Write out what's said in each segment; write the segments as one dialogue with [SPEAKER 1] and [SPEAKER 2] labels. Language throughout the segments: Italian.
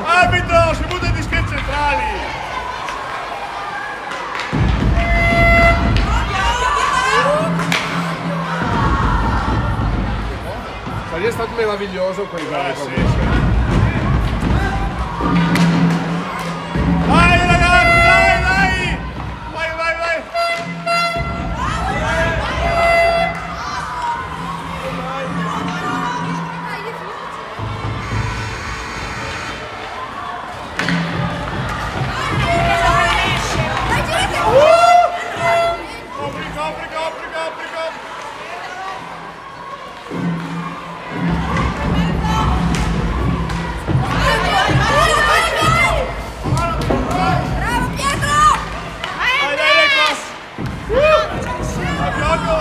[SPEAKER 1] Arbitro, si butta di scherzi centrali!
[SPEAKER 2] È stato meraviglioso quel gol.
[SPEAKER 1] Sì. Dai ragazzi, dai! Vai! Copri!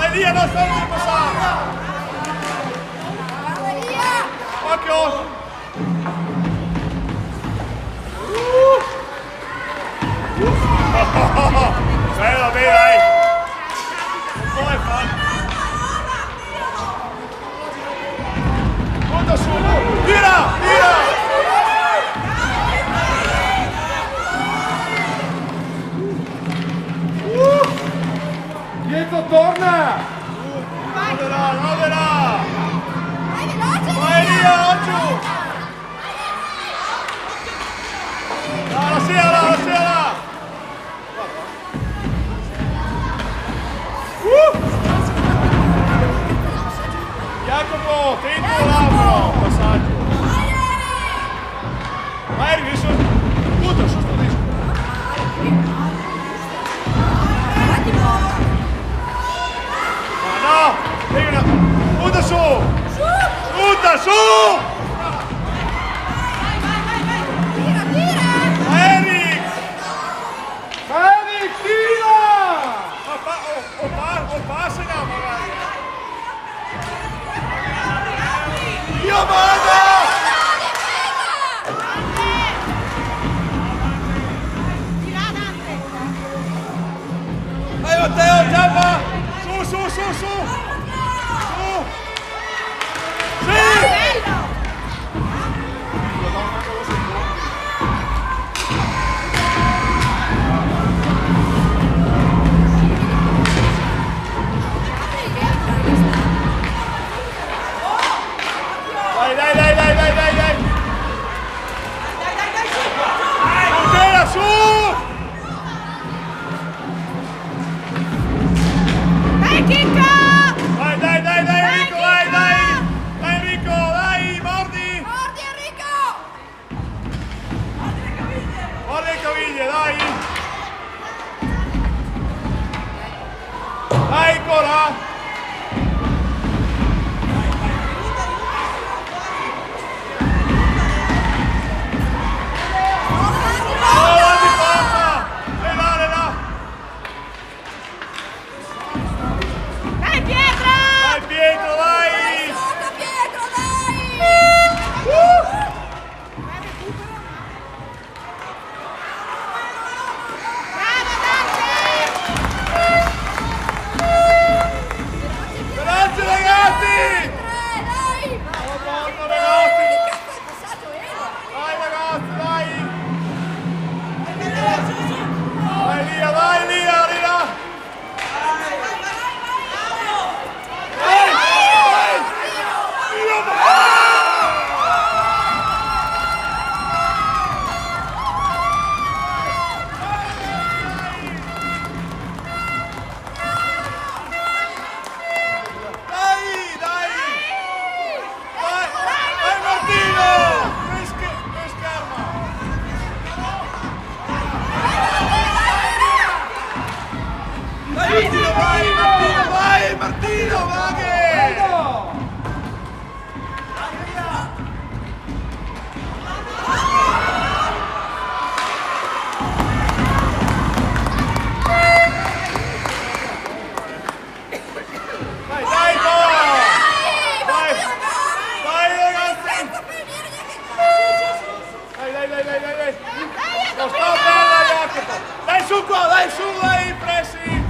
[SPEAKER 1] Elia, non sta di passare! Occhio! Vabbè, dai! Un po' è fatto! Punta su! Tira!
[SPEAKER 2] Dietro, torna!
[SPEAKER 1] Rodela! Vai Elia, giù! La sera! Jacopo, tento l'altro passaggio! Vai, riesci! Butta su sto disco! No! Butta su! Butta su! Eric,
[SPEAKER 2] tira!
[SPEAKER 1] O passa no, magari! Io vado! Vai Matteo, giampa! Su! Su! Sì! Dai! Puntela su!
[SPEAKER 3] Dai Chicco!
[SPEAKER 1] Dai Enrico, dai Enrico, dai, mordi!
[SPEAKER 3] Mordi Enrico!
[SPEAKER 1] Mordi le caviglie, dai! Dai ancora! Pietro, vai!
[SPEAKER 3] Sotto Pietro, dai! Bravo Dante!
[SPEAKER 1] Messi!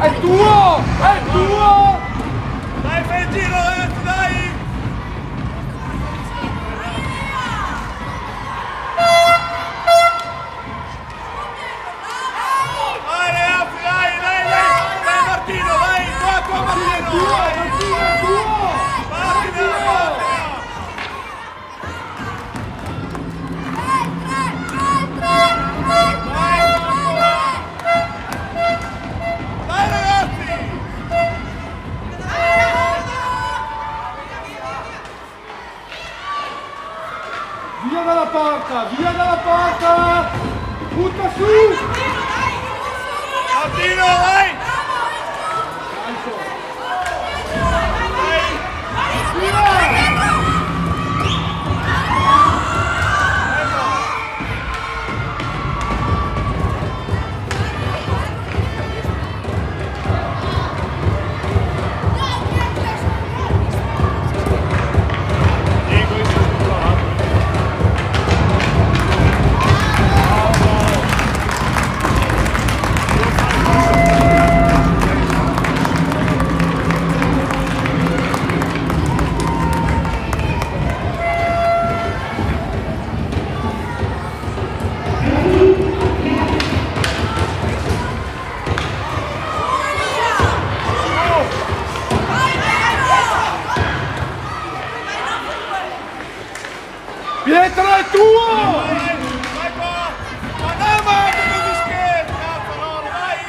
[SPEAKER 2] È tuo! È tuo!
[SPEAKER 1] Dai, fai il giro, ragazzi, dai!
[SPEAKER 2] Via dalla porta, via dalla porta! Butta su!
[SPEAKER 1] Martino, vai!
[SPEAKER 2] Pietro è tuo!
[SPEAKER 1] Vai qua! Ma dai, ma che così scherzi, cazzo, no, vai!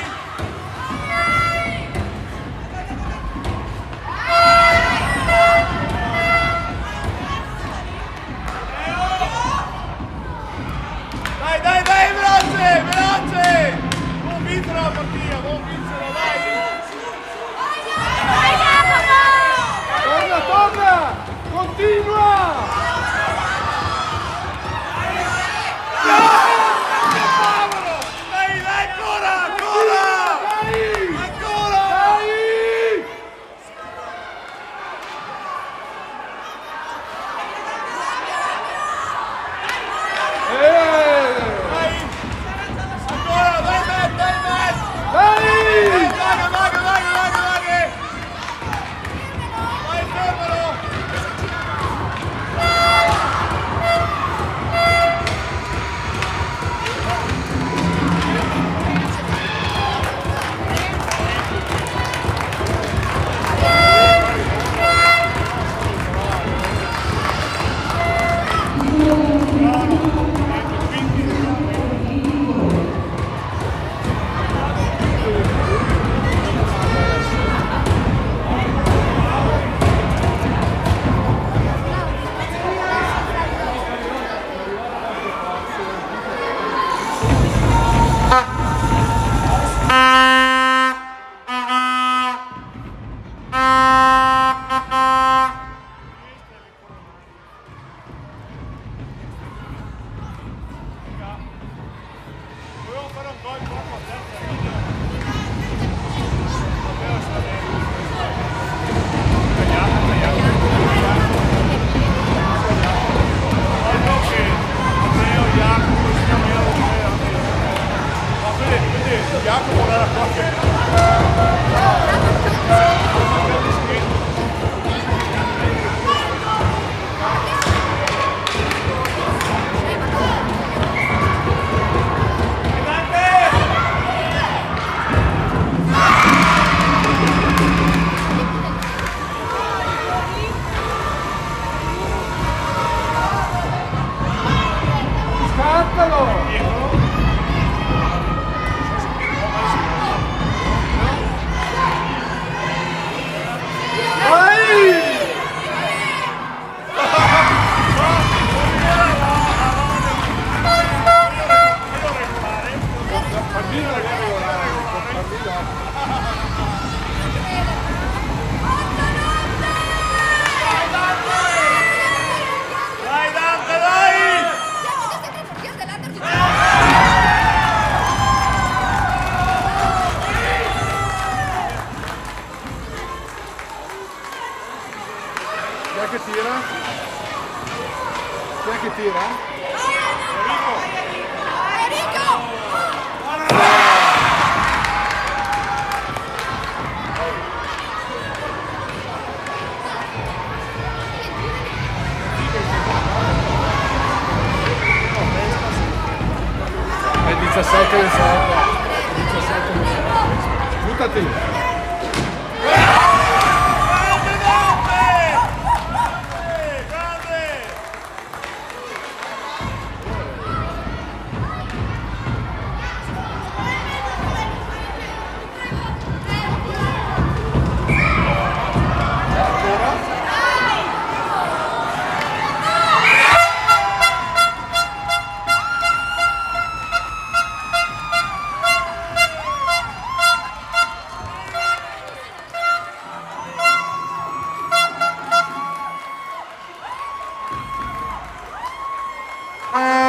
[SPEAKER 1] Dai, dai, dai, veloce, veloce! Non vincere la partita, non vincere, dai!
[SPEAKER 2] Torna, torna! Continua!
[SPEAKER 1] Dai, dai, ancora, ancora! Ancora! Dai! Ancora, dai, Matt, dai, Matt!
[SPEAKER 2] Dai!
[SPEAKER 1] Vaga, vaga, vaga, vaga, vaga! Vai, fermalo! Volevo fare un gol troppo a terza. Jacopo era
[SPEAKER 2] Scattalo!
[SPEAKER 1] Dai, Dante, dai!
[SPEAKER 2] Chi è che tira? Chi è che tira? È 17 le 7. 17 le 7. Buttati!
[SPEAKER 1] Grande, Dante! Grande!
[SPEAKER 3] Vai!